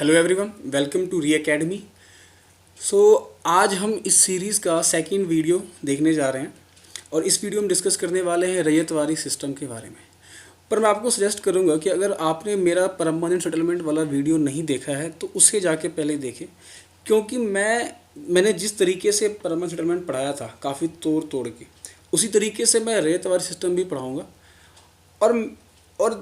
Hello everyone, welcome to री academy. आज हम इस सीरीज़ का सेकंड वीडियो देखने जा रहे हैं और इस वीडियो में डिस्कस करने वाले हैं रैयतवारी सिस्टम के बारे में। पर मैं आपको सजेस्ट करूंगा कि अगर आपने मेरा परमानेंट सेटलमेंट वाला वीडियो नहीं देखा है तो उसे जाके पहले देखें, क्योंकि मैंने जिस तरीके से परमानेंट सेटलमेंट पढ़ाया था काफ़ी तोड़ के, उसी तरीके से मैं रैयतवारी सिस्टम भी पढ़ाऊँगा और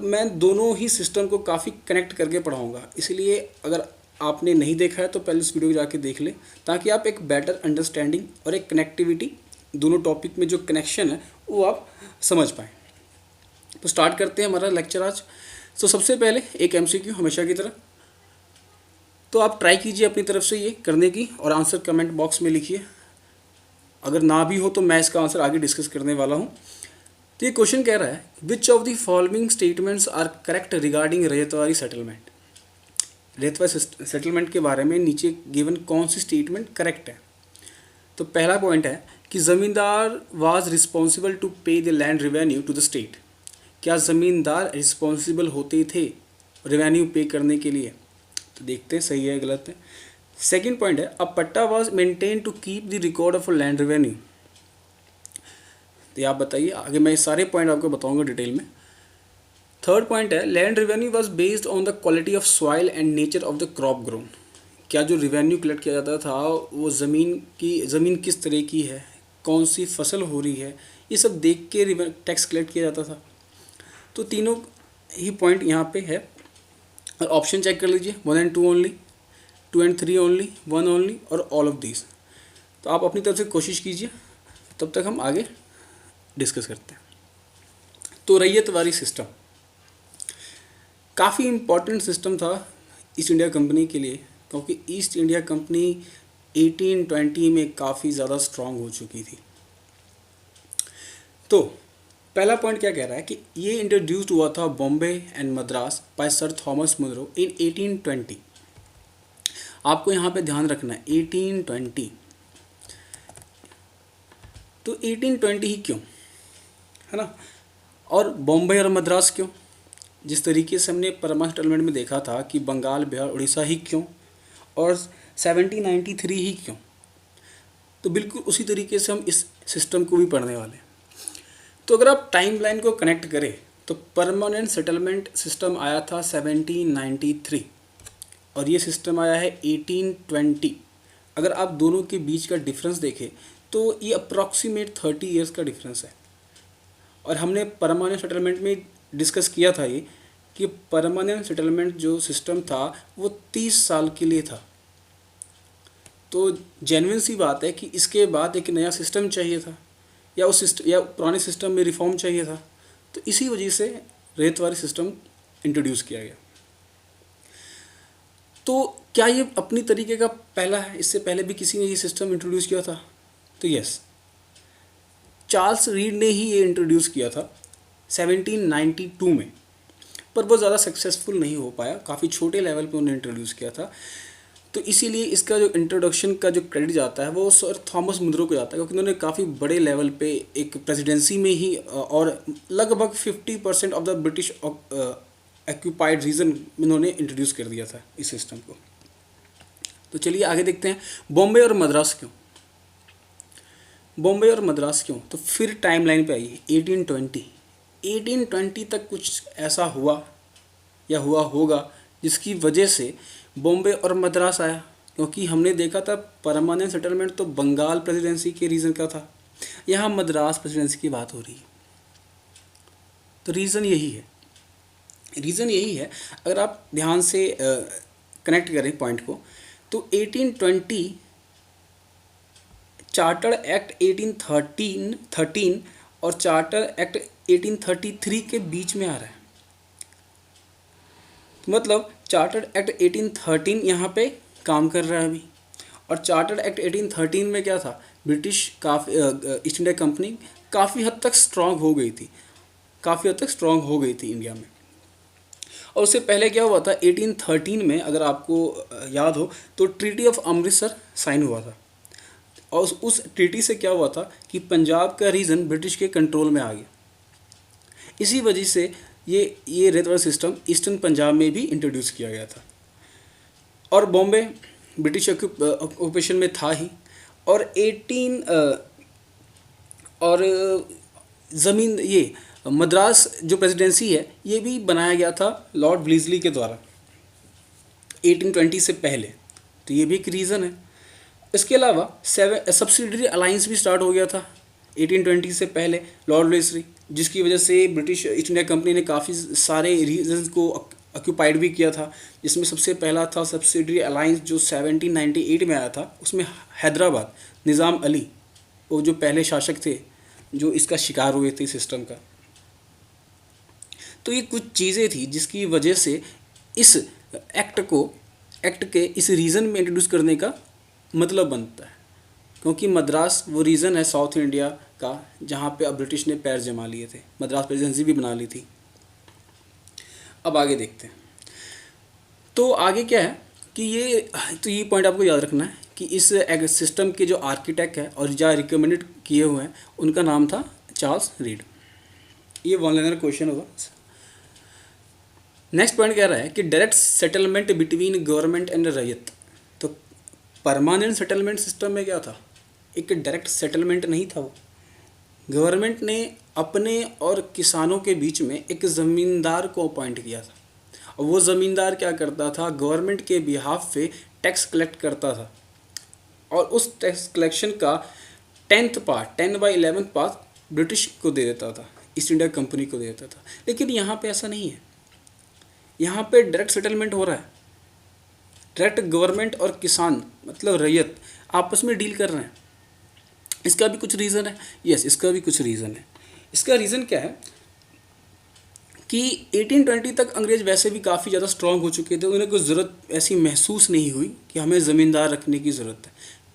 मैं दोनों ही सिस्टम को काफ़ी कनेक्ट करके पढ़ाऊँगा। इसलिए अगर आपने नहीं देखा है तो पहले इस वीडियो को जाके देख लें, ताकि आप एक बेटर अंडरस्टैंडिंग और एक कनेक्टिविटी, दोनों टॉपिक में जो कनेक्शन है वो आप समझ पाएँ। तो स्टार्ट करते हैं हमारा लेक्चर आज। सबसे पहले एक MCQ हमेशा की तरह, तो आप ट्राई कीजिए अपनी तरफ से ये करने की और आंसर कमेंट बॉक्स में लिखिए। अगर ना भी हो तो मैं इसका आंसर आगे डिस्कस करने वाला हूँ। तो ये क्वेश्चन कह रहा है, which of the following statements are correct regarding Ryotwari settlement. Ryotwari settlement के बारे में नीचे गिवन कौन सी स्टेटमेंट करेक्ट है। तो पहला पॉइंट है कि zamindar was responsible to pay the land revenue to the state. क्या ज़मींदार रिस्पॉन्सिबल होते थे रेवेन्यू पे करने के लिए? तो देखते हैं सही है गलत है। सेकेंड पॉइंट है, a patta was maintain to keep the record of land revenue. तो आप बताइए, आगे मैं सारे पॉइंट आपको बताऊंगा डिटेल में। थर्ड पॉइंट है, land revenue was based on the quality of soil and nature of the crop grown. क्या जो रेवेन्यू कलेक्ट किया जाता था वो ज़मीन किस तरह की है, कौन सी फसल हो रही है, ये सब देख के टैक्स कलेक्ट किया जाता था। तो तीनों ही पॉइंट यहाँ पे है और ऑप्शन चेक कर लीजिए, 1 and 2 only, 2 and 3 only, 1 only और ऑल ऑफ दीज। तो आप अपनी तरफ से कोशिश कीजिए, तब तक हम आगे डिस्कस करते हैं। तो रैयतवारी सिस्टम काफ़ी इम्पोर्टेंट सिस्टम था ईस्ट इंडिया कंपनी के लिए, क्योंकि ईस्ट इंडिया कंपनी 1820 में काफ़ी ज़्यादा स्ट्रांग हो चुकी थी। तो पहला पॉइंट क्या कह रहा है कि ये इंट्रोड्यूस्ड हुआ था Bombay and Madras by sir Thomas Munro in 1820। आपको यहाँ पे ध्यान रखना है 1820। तो 1820 ही क्यों, है ना, और बॉम्बे और मद्रास क्यों? जिस तरीके से हमने परमानेंट सेटलमेंट में देखा था कि बंगाल, बिहार, उड़ीसा ही क्यों, और 1793 ही क्यों? तो बिल्कुल उसी तरीके से हम इस सिस्टम को भी पढ़ने वाले हैं। तो अगर आप टाइम लाइन को कनेक्ट करें तो परमानेंट सेटलमेंट सिस्टम आया था 1793 और ये सिस्टम आया है 1820। अगर आप दोनों के बीच का डिफरेंस देखें तो ये अप्रॉक्सीमेट 30 ईयर्स का डिफरेंस है। और हमने परमानेंट सेटलमेंट में डिस्कस किया था ये कि परमानेंट सेटलमेंट जो सिस्टम था वो 30 साल के लिए था। तो जेन्युइन सी बात है कि इसके बाद एक नया सिस्टम चाहिए था या पुराने सिस्टम में रिफॉर्म चाहिए था। तो इसी वजह से रैयतवारी सिस्टम इंट्रोड्यूस किया गया। तो क्या ये अपनी तरीके का पहला है? इससे पहले भी किसी ने ये सिस्टम इंट्रोड्यूस किया था? तो यस, चार्ल्स रीड ने ही ये इंट्रोड्यूस किया था 1792 में, पर वो ज़्यादा सक्सेसफुल नहीं हो पाया, काफ़ी छोटे लेवल पे उन्होंने इंट्रोड्यूस किया था। तो इसीलिए इसका जो इंट्रोडक्शन का जो क्रेडिट जाता है वो सर थॉमस मुनरो को जाता है, क्योंकि उन्होंने काफ़ी बड़े लेवल पे एक प्रेसिडेंसी में ही और लगभग 50% of the British occupied region में उन्होंने इंट्रोड्यूस कर दिया था इस सिस्टम को। तो चलिए आगे देखते हैं, बॉम्बे और मद्रास क्यों? बॉम्बे और मद्रास क्यों? तो फिर टाइम लाइन पे आइए 1820 तक कुछ ऐसा हुआ या हुआ होगा जिसकी वजह से बॉम्बे और मद्रास आया, क्योंकि हमने देखा था परमानेंट सेटलमेंट तो बंगाल प्रेसिडेंसी के रीजन का था, यहाँ मद्रास प्रेसिडेंसी की बात हो रही है। तो रीज़न यही है। अगर आप ध्यान से कनेक्ट करें पॉइंट को, तो 1820 चार्टर एक्ट 1813 और चार्टर एक्ट 1833 के बीच में आ रहा है। मतलब चार्टर्ड एक्ट 1813 यहाँ पे काम कर रहा है अभी, और चार्टर्ड एक्ट 1813 में क्या था, ब्रिटिश काफ़ी ईस्ट इंडिया कंपनी काफ़ी हद तक स्ट्रांग हो गई थी इंडिया में। और उससे पहले क्या हुआ था, 1813 में अगर आपको याद हो तो ट्रीटी ऑफ अमृतसर साइन हुआ था, और उस ट्रीटी से क्या हुआ था कि पंजाब का रीजन ब्रिटिश के कंट्रोल में आ गया। इसी वजह से ये रैयतवारी सिस्टम ईस्टर्न पंजाब में भी इंट्रोड्यूस किया गया था। और बॉम्बे ब्रिटिश ऑक्यूपेशन में था ही। और 18 और ज़मीन ये मद्रास जो प्रेसिडेंसी है ये भी बनाया गया था लॉर्ड ब्लीजली के द्वारा 1820 से पहले, तो ये भी एक रीज़न है। इसके अलावा सब्सिडरी अलाइंस भी स्टार्ट हो गया था 1820 से पहले लॉर्ड ब्लीजली, जिसकी वजह से ब्रिटिश ईस्ट इंडिया कंपनी ने काफ़ी सारे रीजन्स को ऑक्यूपाइड भी किया था। जिसमें सबसे पहला था सब्सिडरी अलाइंस जो 1798 में आया था। उसमें हैदराबाद निज़ाम अली वो जो पहले शासक थे जो इसका शिकार हुए थे सिस्टम का। तो ये कुछ चीज़ें थी जिसकी वजह से इस एक्ट के इस रीजन में इंट्रोड्यूस करने का मतलब बनता है, क्योंकि मद्रास वो रीजन है साउथ इंडिया का जहाँ पे अब ब्रिटिश ने पैर जमा लिए थे, मद्रास प्रेसिडेंसी भी बना ली थी। अब आगे देखते हैं। तो आगे क्या है कि ये पॉइंट आपको याद रखना है कि इस सिस्टम के जो आर्किटेक्ट है और जो रिकमेंडेड किए हुए हैं उनका नाम था चार्ल्स रीड। ये वन लाइनर क्वेश्चन होगा। नेक्स्ट पॉइंट कह रहा है कि direct settlement between government and रैयत। तो परमानेंट सेटलमेंट सिस्टम में क्या था, एक डायरेक्ट सेटलमेंट नहीं था। वो गवर्नमेंट ने अपने और किसानों के बीच में एक ज़मींदार को अपॉइंट किया था, और वो ज़मींदार क्या करता था, गवर्नमेंट के बिहाफ पे टैक्स कलेक्ट करता था, और उस टैक्स कलेक्शन का 10/11 पार्ट ब्रिटिश को दे देता था, ईस्ट इंडिया कंपनी को दे देता था। लेकिन यहाँ पे ऐसा नहीं है, यहाँ पे डायरेक्ट सेटलमेंट हो रहा है। डायरेक्ट गवर्नमेंट और किसान मतलब रैयत आपस में डील कर रहे हैं। इसका भी कुछ रीज़न है, यस इसका भी कुछ रीज़न है। इसका रीज़न क्या है कि 1820 तक अंग्रेज़ वैसे भी काफ़ी ज़्यादा स्ट्रांग हो चुके थे, उन्हें कोई ज़रूरत ऐसी महसूस नहीं हुई कि हमें ज़मींदार रखने की ज़रूरत है।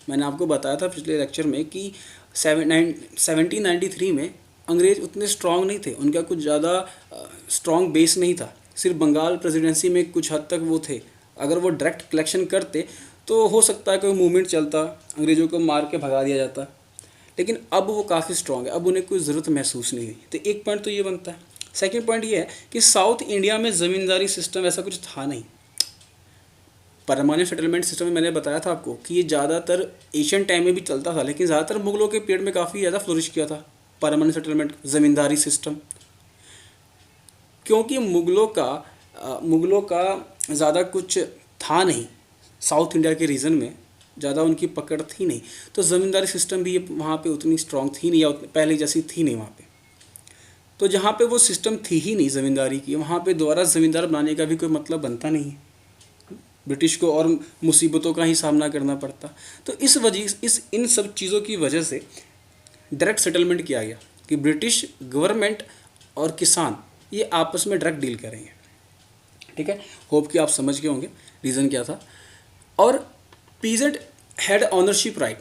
मैंने आपको बताया था पिछले लेक्चर में कि 1793 में अंग्रेज़ उतने स्ट्रांग नहीं थे, उनका कुछ ज़्यादा स्ट्रांग बेस नहीं था। सिर्फ बंगाल प्रेसिडेंसी में कुछ हद तक वो थे। अगर वो डायरेक्ट कलेक्शन करते तो हो सकता है कोई मूवमेंट चलता, अंग्रेज़ों को मार के भगा दिया जाता। लेकिन अब वो काफ़ी स्ट्रांग है, अब उन्हें कोई ज़रूरत महसूस नहीं हुई। तो एक पॉइंट तो ये बनता है। सेकंड पॉइंट ये है कि साउथ इंडिया में ज़मींदारी सिस्टम ऐसा कुछ था नहीं। परमानेंट सेटलमेंट सिस्टम में मैंने बताया था आपको कि ये ज़्यादातर एशियन टाइम में भी चलता था, लेकिन ज़्यादातर मुगलों के पीरियड में काफ़ी ज़्यादा फ्लोरिश किया था परमानेंट सेटलमेंट ज़मींदारी सिस्टम, क्योंकि मुगलों का ज़्यादा कुछ था नहीं साउथ इंडिया के रीजन में, ज़्यादा उनकी पकड़ थी नहीं। तो ज़मींदारी सिस्टम भी वहाँ पे उतनी स्ट्रांग थी नहीं, या पहले जैसी थी नहीं वहाँ पे। तो जहाँ पे वो सिस्टम थी ही नहीं ज़मींदारी की, वहाँ पे दोबारा ज़मींदार बनाने का भी कोई मतलब बनता नहीं है। ब्रिटिश को और मुसीबतों का ही सामना करना पड़ता। तो इन सब चीज़ों की वजह से डायरेक्ट सेटलमेंट किया गया कि ब्रिटिश गवर्नमेंट और किसान ये आपस में डायरेक्ट डील करेंगे। ठीक है, होप कि आप समझ गए होंगे रीज़न क्या था। और पीजेंट हैड ऑनरशिप राइट,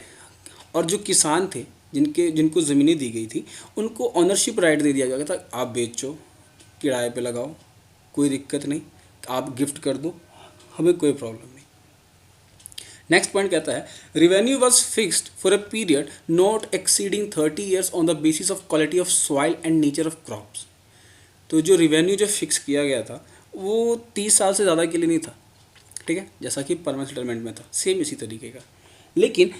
और जो किसान थे जिनको ज़मीनें दी गई थी उनको ऑनरशिप राइट दे दिया गया था। आप बेचो, किराए पे लगाओ, कोई दिक्कत नहीं, आप गिफ्ट कर दो, हमें कोई प्रॉब्लम नहीं। नेक्स्ट पॉइंट कहता है revenue was fixed for a period not exceeding 30 years on the basis of quality of soil and nature of crops. तो जो रिवेन्यू जो फिक्स किया गया था वो 30 साल से ज़्यादा के लिए नहीं था। ठीक है, जैसा कि परमानेंट सेटलमेंट में था, सेम इसी तरीके का। लेकिन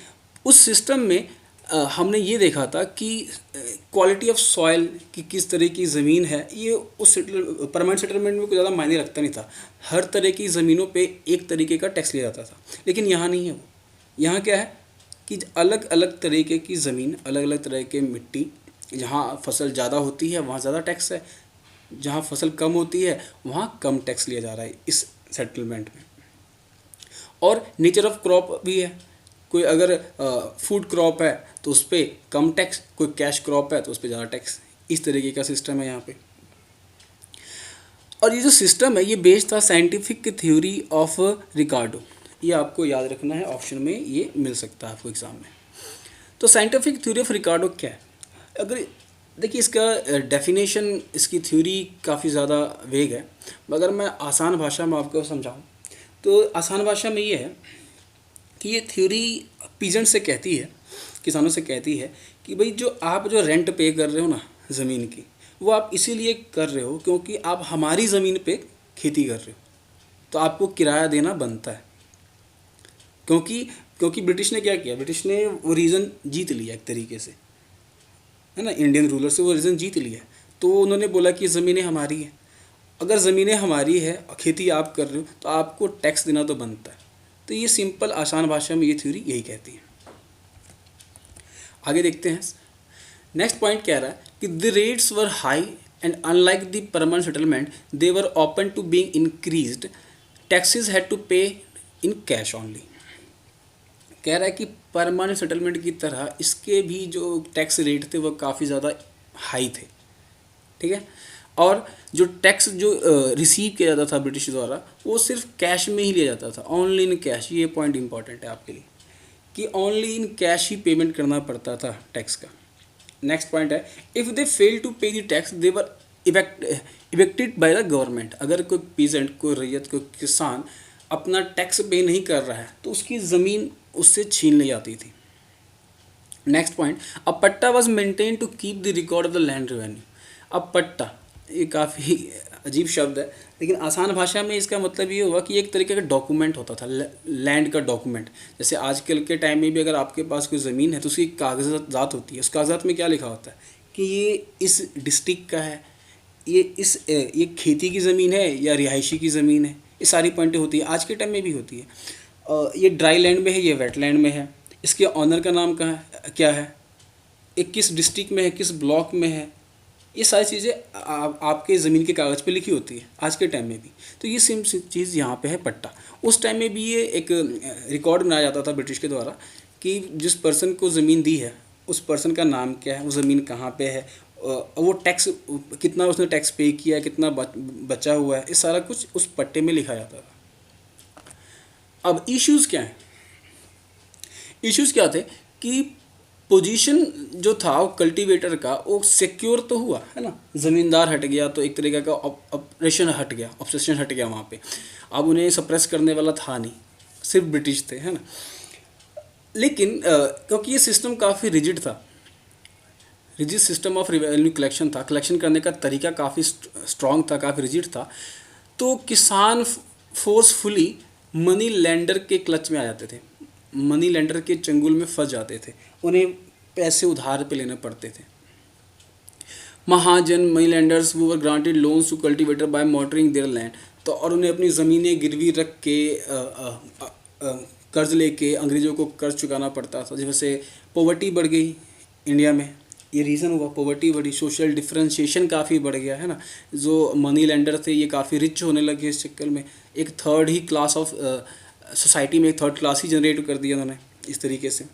उस सिस्टम में हमने ये देखा था कि क्वालिटी ऑफ सॉइल की किस तरह की ज़मीन है, ये उस परमानेंट सेटलमेंट में कोई ज़्यादा मायने रखता नहीं था। हर तरह की ज़मीनों पे एक तरीके का टैक्स लिया जाता था। लेकिन यहाँ नहीं है वो। यहाँ क्या है कि अलग अलग तरीके की ज़मीन, अलग अलग तरह के मिट्टी, जहाँ फसल ज़्यादा होती है वहाँ ज़्यादा टैक्स है, जहाँ फसल कम होती है वहाँ कम टैक्स लिया जा रहा है इस सेटलमेंट में। और नेचर ऑफ क्रॉप भी है, कोई अगर फूड क्रॉप है तो उस पर कम टैक्स, कोई कैश क्रॉप है तो उस पर ज़्यादा टैक्स। इस तरीके का सिस्टम है यहाँ पे। और ये जो सिस्टम है ये बेस्ड था साइंटिफिक थ्योरी ऑफ रिकार्डो। ये आपको याद रखना है, ऑप्शन में ये मिल सकता है आपको एग्ज़ाम में। तो साइंटिफिक थ्योरी ऑफ रिकार्डो क्या है? अगर देखिए इसका डेफिनेशन, इसकी थ्योरी काफ़ी ज़्यादा वेग है, मगर मैं आसान भाषा में आपको समझाऊँ तो आसान भाषा में ये है कि ये थ्योरी पीजेंट से कहती है, किसानों से कहती है कि भाई जो आप रेंट पे कर रहे हो ना ज़मीन की, वो आप इसीलिए कर रहे हो क्योंकि आप हमारी ज़मीन पे खेती कर रहे हो, तो आपको किराया देना बनता है। क्योंकि क्योंकि ब्रिटिश ने क्या किया, ब्रिटिश ने वो रीजन जीत लिया एक तरीके से, है ना, इंडियन रूलर से वो रीजन जीत लिया। तो उन्होंने बोला कि ज़मीनें हमारी हैं, अगर ज़मीनें हमारी है, खेती आप कर रहे हो, तो आपको टैक्स देना तो बनता है। तो ये सिंपल आसान भाषा में ये थ्योरी यही कहती है। आगे देखते हैं। नेक्स्ट पॉइंट कह रहा है कि the rates were high and unlike the permanent settlement they were open to being increased, taxes had to pay in cash only. कह रहा है कि परमानेंट सेटलमेंट की तरह इसके भी जो टैक्स रेट थे वो काफ़ी ज़्यादा हाई थे, ठीक है। और जो टैक्स जो रिसीव किया जाता था ब्रिटिश द्वारा वो सिर्फ कैश में ही लिया जाता था, ओनली इन कैश। ये पॉइंट इंपॉर्टेंट है आपके लिए कि ओनली इन कैश ही पेमेंट करना पड़ता था टैक्स का। नेक्स्ट पॉइंट है, if they fail to pay the tax they were evicted by the government. अगर कोई पीजेंट, कोई रैयत, कोई किसान अपना टैक्स पे नहीं कर रहा है तो उसकी ज़मीन उससे छीन ली जाती थी। Next point, a patta was maintain to keep the record of the land revenue. अब पट्टा ये काफ़ी अजीब शब्द है, लेकिन आसान भाषा में इसका मतलब ये हुआ कि एक तरीके का डॉक्यूमेंट होता था, लैंड का डॉक्यूमेंट। जैसे आजकल के टाइम में भी अगर आपके पास कोई ज़मीन है तो उसकी कागजात होती है, उस कागजात में क्या लिखा होता है कि ये इस डिस्ट्रिक्ट का है, ये खेती की ज़मीन है या रिहायशी की ज़मीन है, ये सारी पॉइंटें होती है, आज के टाइम में भी होती है। ये ड्राई लैंड में है, ये वेट लैंड में है, इसके ऑनर का नाम कहाँ क्या है, ये किस डिस्ट्रिक्ट में है, किस ब्लॉक में है, ये सारी चीज़ें आपके ज़मीन के कागज़ पे लिखी होती है आज के टाइम में भी। तो ये सेम चीज़ यहाँ पे है पट्टा। उस टाइम में भी ये एक रिकॉर्ड बनाया जाता था ब्रिटिश के द्वारा कि जिस पर्सन को ज़मीन दी है उस पर्सन का नाम क्या है, वो ज़मीन कहाँ पे है, वो टैक्स कितना उसने टैक्स पे किया, कितना बचा हुआ है, ये सारा कुछ उस पट्टे में लिखा जाता था। अब इश्यूज़ क्या हैं, इश्यूज़ क्या थे कि पोजीशन जो था वो कल्टीवेटर का वो सिक्योर तो हुआ, है ना, ज़मींदार हट गया तो एक तरीके का ऑपरेशन हट गया, ऑब्सेशन हट गया वहाँ पे। अब उन्हें सप्रेस करने वाला था नहीं, सिर्फ ब्रिटिश थे, है ना। लेकिन क्योंकि ये सिस्टम काफ़ी रिजिड था, rigid system of revenue collection था, कलेक्शन करने का तरीका काफ़ी स्ट्रॉन्ग था, काफ़ी रिजिड था, तो किसान फोर्सफुली मनी लैंडर के क्लच में आ जाते थे, मनी लैंडर के चंगुल में फंस जाते थे, उन्हें पैसे उधार पे लेने पड़ते थे। महाजन मनी लैंडर्स वो were granted loans to cultivator by monitoring their land. तो और उन्हें अपनी ज़मीनें गिरवी रख के कर्ज लेके अंग्रेज़ों को कर्ज चुकाना पड़ता था, जिससे पॉवर्टी बढ़ गई इंडिया में। ये रीज़न हुआ, पॉवर्टी बढ़ी, सोशल डिफ्रेंशिएशन काफ़ी बढ़ गया, है ना। जो मनी लैंडर थे ये काफ़ी रिच होने लगे इस चक्कर में, एक third he class of society में एक थर्ड क्लास ही जनरेट कर दिया उन्होंने इस तरीके से।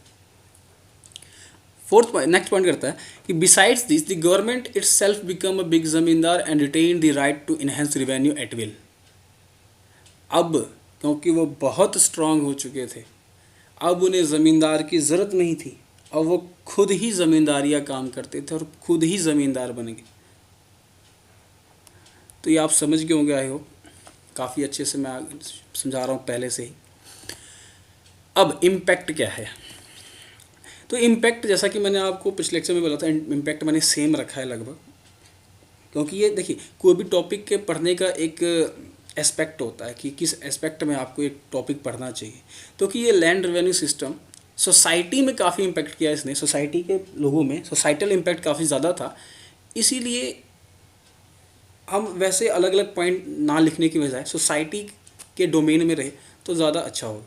फोर्थ पॉइंट, नेक्स्ट पॉइंट करता है कि besides this the government itself become a big zamindar and retain the right to enhance revenue at will. अब क्योंकि वो बहुत स्ट्रांग हो चुके थे, अब उन्हें ज़मींदार की ज़रूरत नहीं थी, अब वो खुद ही ज़मींदारियाँ काम करते थे और खुद ही ज़मींदार बन गए। तो ये आप समझ गए होंगे, आई होप काफ़ी अच्छे से मैं समझा रहा हूँ पहले से ही। अब इम्पैक्ट क्या है, तो इम्पैक्ट जैसा कि मैंने आपको पिछले लेक्चर में बोला था, इम्पैक्ट मैंने सेम रखा है लगभग, क्योंकि ये देखिए कोई भी टॉपिक के पढ़ने का एक एस्पेक्ट होता है कि किस एस्पेक्ट में आपको एक टॉपिक पढ़ना चाहिए। तो कि ये लैंड रेवेन्यू सिस्टम सोसाइटी में काफ़ी इम्पैक्ट किया इसने, सोसाइटी के लोगों में सोसाइटल इम्पैक्ट काफ़ी ज़्यादा था, इसीलिए हम वैसे अलग अलग पॉइंट ना लिखने की बजाय सोसाइटी के डोमेन में रहे तो ज़्यादा अच्छा होगा,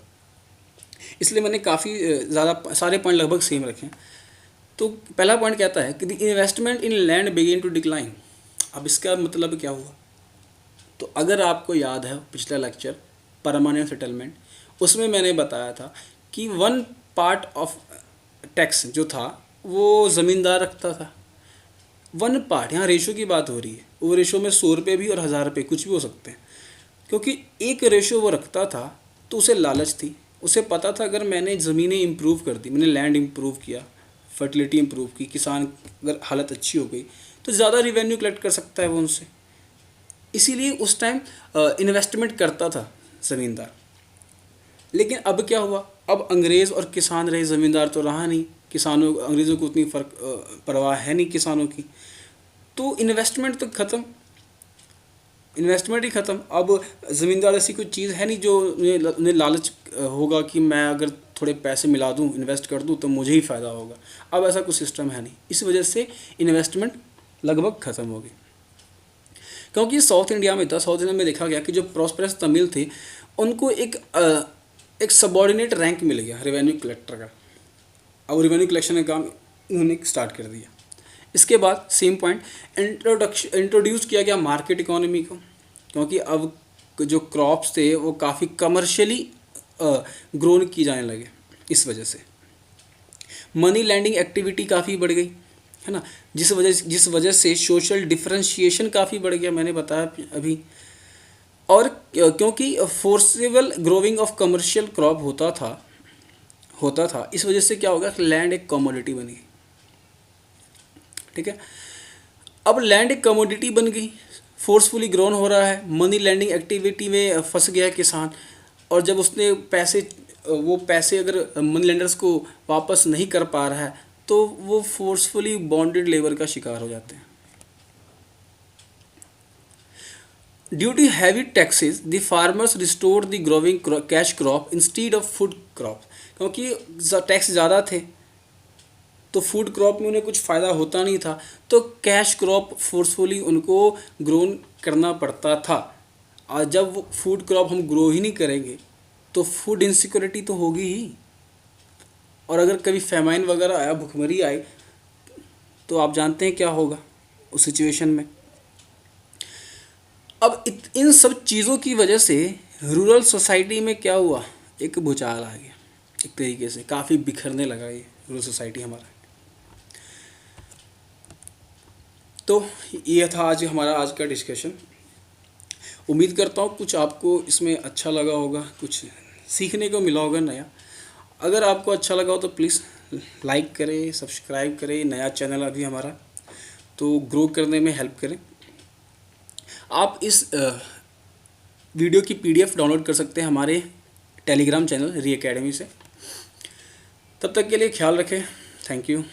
इसलिए मैंने काफ़ी ज़्यादा सारे पॉइंट लगभग सेम रखे हैं। तो पहला पॉइंट कहता है कि the investment in land begin to decline. अब इसका मतलब क्या हुआ, तो अगर आपको याद है पिछला लेक्चर परमानेंट सेटलमेंट, उसमें मैंने बताया था कि 1 पार्ट ऑफ टैक्स जो था वो ज़मींदार रखता था। 1 पार्ट, यहाँ रेशो की बात हो रही है, वो रेशो में 100 रुपये भी और 1000 रुपये कुछ भी हो सकते हैं, क्योंकि एक रेशो वो रखता था तो उसे लालच थी, उसे पता था अगर मैंने ज़मीनें इम्प्रूव कर दी, मैंने लैंड इम्प्रूव किया, फर्टिलिटी इम्प्रूव की, किसान अगर हालत अच्छी हो गई तो ज़्यादा रिवेन्यू कलेक्ट कर सकता है वो उनसे, इसीलिए उस टाइम इन्वेस्टमेंट करता था ज़मींदार। लेकिन अब क्या हुआ, अब अंग्रेज़ और किसान रहे, ज़मींदार तो रहा नहीं, किसानों अंग्रेज़ों को उतनी परवाह है नहीं किसानों की, तो इन्वेस्टमेंट तो ख़त्म, इन्वेस्टमेंट ही ख़त्म। अब ज़मींदार ऐसी कोई चीज़ है नहीं जो उन्हें लालच होगा कि मैं अगर थोड़े पैसे मिला दूं, इन्वेस्ट कर दूं तो मुझे ही फ़ायदा होगा। अब ऐसा कुछ सिस्टम है नहीं, इस वजह से इन्वेस्टमेंट लगभग ख़त्म हो गई। क्योंकि साउथ इंडिया में था, साउथ इंडिया में देखा गया कि जो प्रॉस्परस तमिल थे उनको एक सबॉर्डिनेट रैंक मिल गया रेवेन्यू कलेक्टर का। अब रेवेन्यू कलेक्शन का काम उन्होंने स्टार्ट कर दिया। इसके बाद सेम पॉइंट इंट्रोड्यूस किया गया मार्केट इकोनॉमी को, क्योंकि अब जो क्रॉप्स थे वो काफ़ी कमर्शियली ग्रोन की जाने लगे। इस वजह से मनी लैंडिंग एक्टिविटी काफ़ी बढ़ गई, है ना, जिस वजह से सोशल डिफरेंशिएशन काफ़ी बढ़ गया, मैंने बताया अभी। और क्योंकि forcible growing of commercial crop होता था, इस वजह से क्या होगा, लैंड एक कमोडिटी बन गई। ठीक है, अब लैंड एक कमोडिटी बन गई, फोर्सफुली ग्रोन हो रहा है, मनी लैंडिंग एक्टिविटी में फंस गया किसान। और जब उसने वो पैसे अगर मनी लेंडर्स को वापस नहीं कर पा रहा है तो वो फोर्सफुली बॉन्डेड लेबर का शिकार हो जाते हैं। Due to heavy taxes the farmers restored the growing cash crop instead of food crop. क्योंकि टैक्स ज़्यादा थे तो फूड क्रॉप में उन्हें कुछ फ़ायदा होता नहीं था, तो कैश क्रॉप फोर्सफुली उनको ग्रोन करना पड़ता था। और जब वो फूड क्रॉप हम ग्रो ही नहीं करेंगे तो फूड इनसिक्योरिटी तो होगी ही। और अगर कभी फेमाइन वगैरह आया, भुखमरी आई, तो आप जानते हैं क्या होगा उस सिचुएशन में। अब इन सब चीज़ों की वजह से रूरल सोसाइटी में क्या हुआ, एक भूचाल आ गया, एक तरीके से काफ़ी बिखरने लगा ये रूरल सोसाइटी हमारा। तो ये था आज का डिस्कशन। उम्मीद करता हूँ कुछ आपको इसमें अच्छा लगा होगा, कुछ सीखने को मिला होगा नया। अगर आपको अच्छा लगा हो तो प्लीज़ लाइक करें, सब्सक्राइब करें, नया चैनल अभी हमारा, तो ग्रो करने में हेल्प करें। आप इस वीडियो की PDF डाउनलोड कर सकते हैं हमारे टेलीग्राम चैनल री एकेडमी से। तब तक के लिए ख्याल रखें। Thank you.